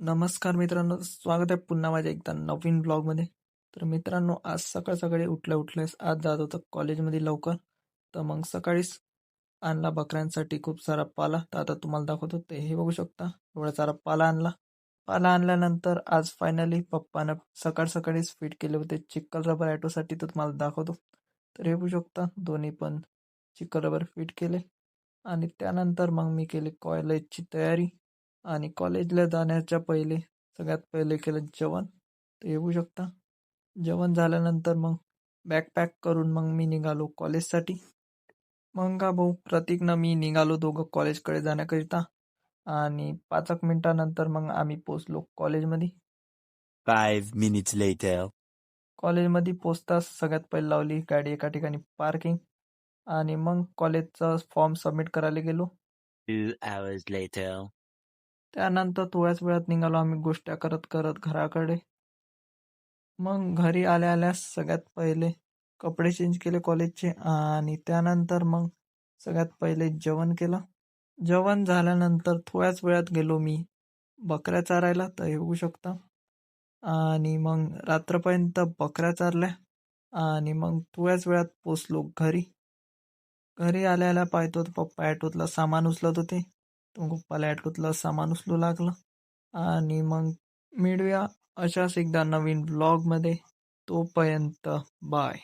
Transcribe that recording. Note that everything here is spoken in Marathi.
नमस्कार मित्रांनो, स्वागत आहे पुन्हा माझ्या एकदा नवीन ब्लॉगमध्ये. तर मित्रांनो, आज सकाळी उठल्यास आज जात होतं कॉलेजमध्ये लवकर. तर मग सकाळीच आणला बकऱ्यांसाठी खूप सारा पाला. तर आता तुम्हाला दाखवतो, ते हे बघू शकता, एवढा सारा पाला आणला. पाला आणल्यानंतर आज फायनली पप्पानं सकाळीच फिट केले होते चिक्कल रबर ॲटोसाठी. तर तुम्हाला दाखवतो. तर हे बघू शकता, दोन्ही पण चिक्कल रबर फिट केले. आणि त्यानंतर मग मी केली कॉलेजची तयारी. आणि कॉलेजला जाण्याच्या पहिले सगळ्यात पहिले केलं जेवण. ते येऊ शकता. जेवण झाल्यानंतर मग बॅग पॅक करून मग मी निघालो कॉलेजसाठी. मग का भाऊ प्रतीकनं मी निघालो दोघं कॉलेजकडे जाण्याकरिता. आणि 5 एक मिनिटानंतर मग आम्ही पोचलो कॉलेजमध्ये. 5 minutes later. कॉलेजमध्ये पोचताच सगळ्यात पहिले लावली गाडी एका ठिकाणी पार्किंग. आणि मग कॉलेजचा फॉर्म सबमिट करायला गेलो. 2 hours later. त्यानंतर थोड्याच वेळात निघालो आम्ही गोष्ट्या करत करत घराकडे. मग घरी आल्या सगळ्यात पहिले कपडे चेंज केले कॉलेजचे. आणि त्यानंतर मग सगळ्यात पहिले जेवण केलं. जेवण झाल्यानंतर थोड्याच वेळात गेलो मी बकऱ्या चारायला. तर हे बघू शकता. आणि मग रात्रपर्यंत बकऱ्या चारल्या. आणि मग थोड्याच वेळात पोचलो घरी. घरी आल्या पाहतो तर पप्पा ॲटोतलं सामान उचलत होते. तर मग पप्पाला ॲटोतलं सामान उचलू लागलं. आणि मग मिळूया अशाच एकदा नवीन ब्लॉगमध्ये. तोपर्यंत बाय.